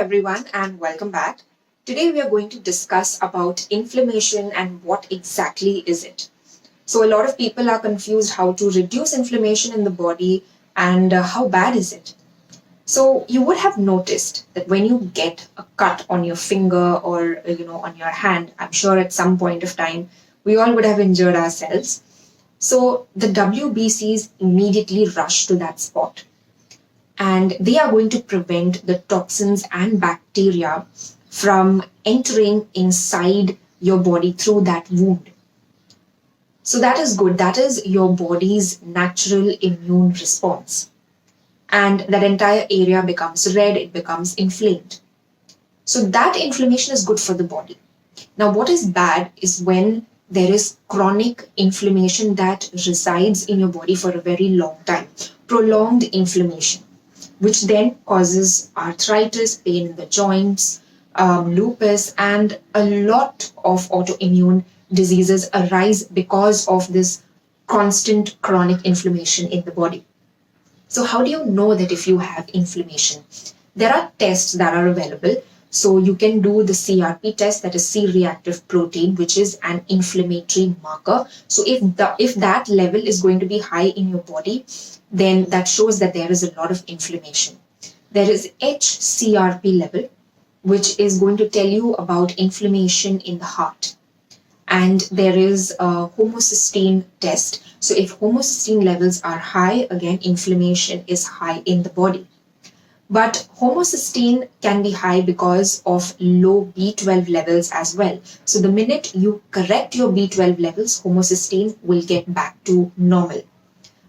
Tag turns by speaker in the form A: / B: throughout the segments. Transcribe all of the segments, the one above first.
A: everyone and welcome back. Today we are going to discuss about inflammation and what exactly is it. So a lot of people are confused how to reduce inflammation in the body and how bad is it. So you would have noticed that when you get a cut on your finger or on your hand, I'm sure at some point of time we all would have injured ourselves. So the WBCs immediately rush to that spot and they are going to prevent the toxins and bacteria from entering inside your body through that wound. So that is good. That is your body's natural immune response. And that entire area becomes red, it becomes inflamed. So that inflammation is good for the body. Now, what is bad is when there is chronic inflammation that resides in your body for a very long time, prolonged inflammation, which then causes arthritis, pain in the joints, lupus, and a lot of autoimmune diseases arise because of this constant chronic inflammation in the body. So how do you know that if you have inflammation? There are tests that are available. So you can do the CRP test, that is C-reactive protein, which is an inflammatory marker. So if that level is going to be high in your body, then that shows that there is a lot of inflammation. There is HCRP level, which is going to tell you about inflammation in the heart. And there is a homocysteine test. So if homocysteine levels are high, again, inflammation is high in the body. But homocysteine can be high because of low B12 levels as well. So the minute you correct your B12 levels, homocysteine will get back to normal.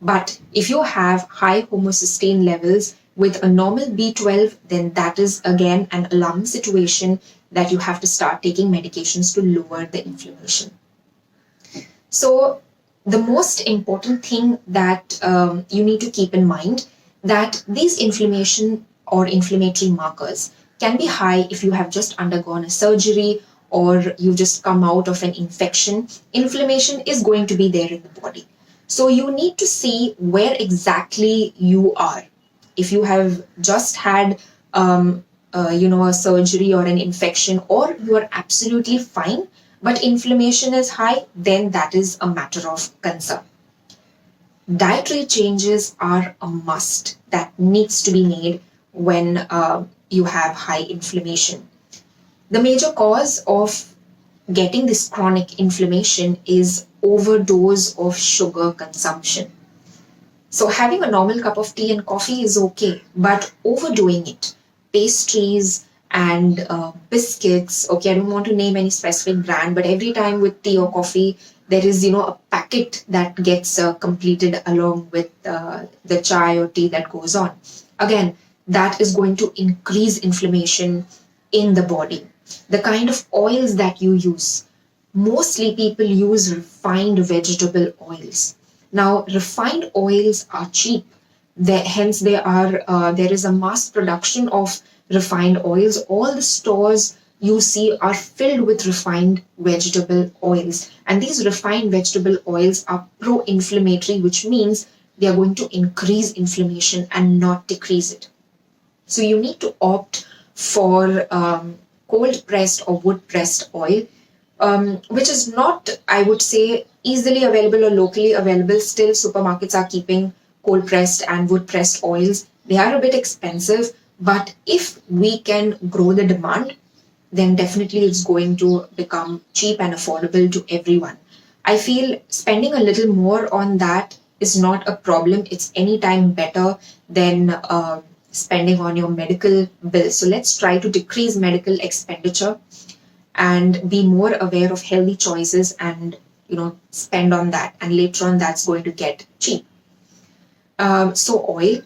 A: But if you have high homocysteine levels with a normal B12, then that is again an alarming situation that you have to start taking medications to lower the inflammation. So the most important thing that you need to keep in mind that these inflammation or inflammatory markers can be high if you have just undergone a surgery or you just come out of an infection. Inflammation is going to be there in the body. So you need to see where exactly you are. If you have just had a surgery or an infection, or you are absolutely fine, but inflammation is high, then that is a matter of concern. Dietary changes are a must that needs to be made when you have high inflammation. The major cause of getting this chronic inflammation is overdose of sugar consumption. So having a normal cup of tea and coffee is okay, but overdoing it, pastries and biscuits, okay, I don't want to name any specific brand, but every time with tea or coffee, there is, a packet that gets completed along with the chai or tea that goes on. Again, that is going to increase inflammation in the body. The kind of oils that you use, mostly people use refined vegetable oils. Now, refined oils are cheap. Hence, there is a mass production of refined oils. All the stores you see are filled with refined vegetable oils. And these refined vegetable oils are pro-inflammatory, which means they are going to increase inflammation and not decrease it. So you need to opt for cold pressed or wood pressed oil, which is not, I would say, easily available or locally available. Still, supermarkets are keeping cold pressed and wood pressed oils. They are a bit expensive, but if we can grow the demand, then definitely it's going to become cheap and affordable to everyone. I feel spending a little more on that is not a problem. It's anytime better than spending on your medical bill. So let's try to decrease medical expenditure and be more aware of healthy choices and spend on that, and later on that's going to get cheap. So oil,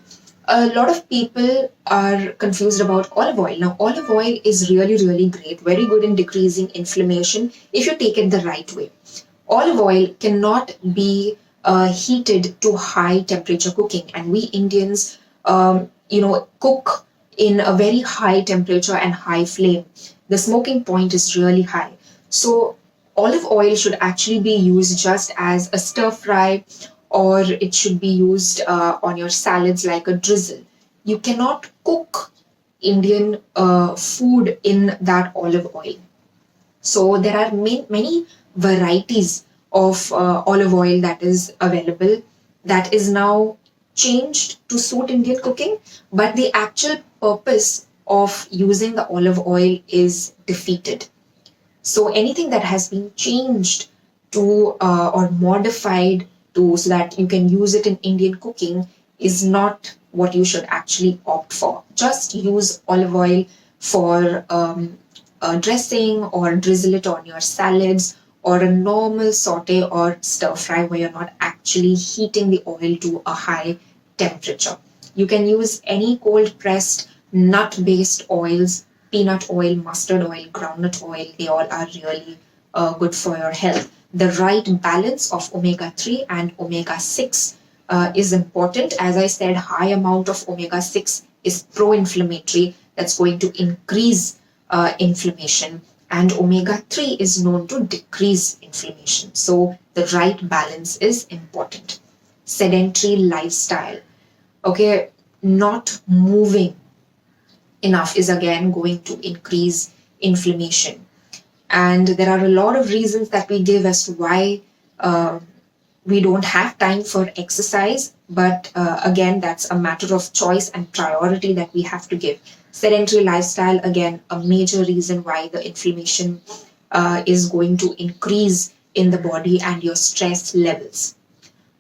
A: a lot of people are confused about olive oil. Now, olive oil is really great, very good in decreasing inflammation if you take it the right way. Olive oil cannot be heated to high temperature cooking, and we Indians cook in a very high temperature and high flame. The smoking point is really high. So olive oil should actually be used just as a stir fry, or it should be used on your salads like a drizzle. You cannot cook Indian food in that olive oil. So there are many varieties of olive oil that is available, that is now changed to suit Indian cooking, but the actual purpose of using the olive oil is defeated. So anything that has been changed to or modified to so that you can use it in Indian cooking is not what you should actually opt for. Just use olive oil for dressing, or drizzle it on your salads, or a normal saute or stir fry where you're not actually heating the oil to a high temperature. You can use any cold pressed nut based oils, peanut oil, mustard oil, groundnut oil. They all are really good for your health. The right balance of omega 3 and omega 6 is important. As I said, high amount of omega 6 is pro inflammatory, that's going to increase inflammation, and omega 3 is known to decrease inflammation. So the right balance is important. Sedentary lifestyle, okay, not moving enough is again going to increase inflammation. And there are a lot of reasons that we give as to why we don't have time for exercise, but again, that's a matter of choice and priority that we have to give. Sedentary lifestyle, again, a major reason why the inflammation is going to increase in the body, and your stress levels.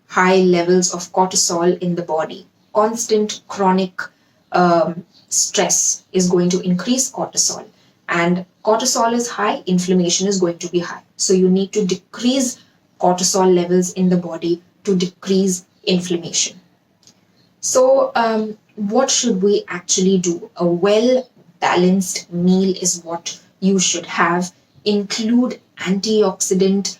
A: High levels of cortisol in the body. Constant chronic stress is going to increase cortisol. And cortisol is high, inflammation is going to be high. So you need to decrease cortisol levels in the body to decrease inflammation. So what should we actually do? A well-balanced meal is what you should have. Include antioxidant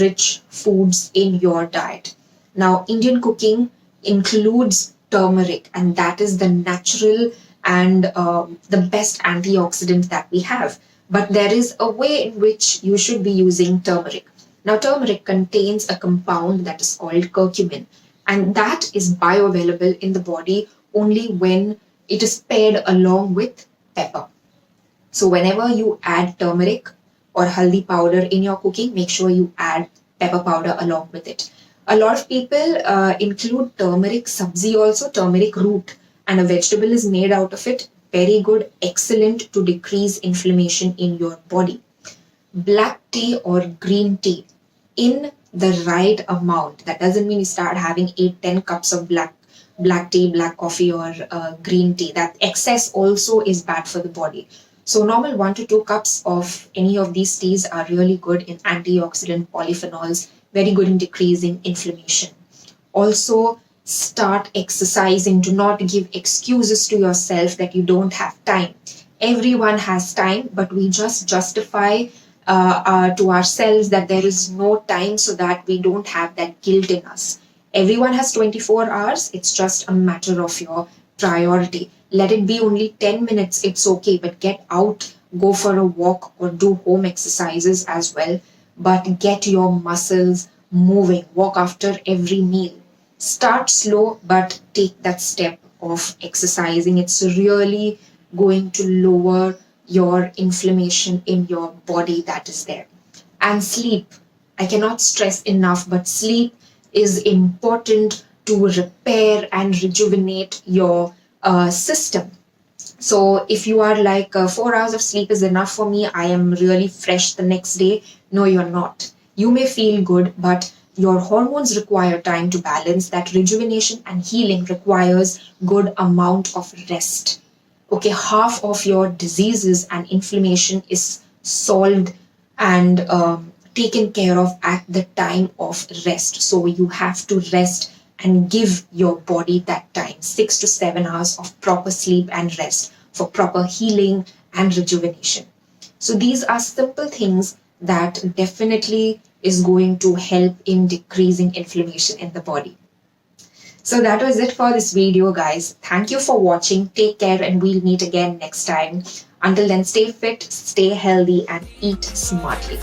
A: rich foods in your diet. Now, Indian cooking includes turmeric, and that is the natural and the best antioxidant that we have. But there is a way in which you should be using turmeric. Now, turmeric contains a compound that is called curcumin, and that is bioavailable in the body only when it is paired along with pepper. So whenever you add turmeric or haldi powder in your cooking, make sure you add pepper powder along with it. A lot of people include turmeric sabzi also, turmeric root, and a vegetable is made out of it. Very good, excellent to decrease inflammation in your body. Black tea or green tea in the right amount. That doesn't mean you start having 8-10 cups of black tea, black coffee, or green tea. That excess also is bad for the body. So normal 1 to 2 cups of any of these teas are really good in antioxidant polyphenols, very good in decreasing inflammation. Also, start exercising. Do not give excuses to yourself that you don't have time. Everyone has time, but we just justify to ourselves that there is no time so that we don't have that guilt in us. Everyone has 24 hours. It's just a matter of your priority. Let it be only 10 minutes. It's okay, but get out, go for a walk, or do home exercises as well. But get your muscles moving. Walk after every meal. Start slow, but take that step of exercising. It's really going to lower your inflammation in your body that is there. And sleep. I cannot stress enough, but sleep is important to repair and rejuvenate your system. So if you are like 4 hours of sleep is enough for me, I am really fresh the next day. No, you're not. You may feel good, but your hormones require time to balance. That rejuvenation and healing requires good amount of rest. Okay, half of your diseases and inflammation is solved and taken care of at the time of rest. So you have to rest and give your body that time, 6 to 7 hours of proper sleep and rest for proper healing and rejuvenation. So these are simple things that definitely is going to help in decreasing inflammation in the body. So that was it for this video, guys. Thank you for watching. Take care, and we'll meet again next time. Until then, stay fit, stay healthy, and eat smartly.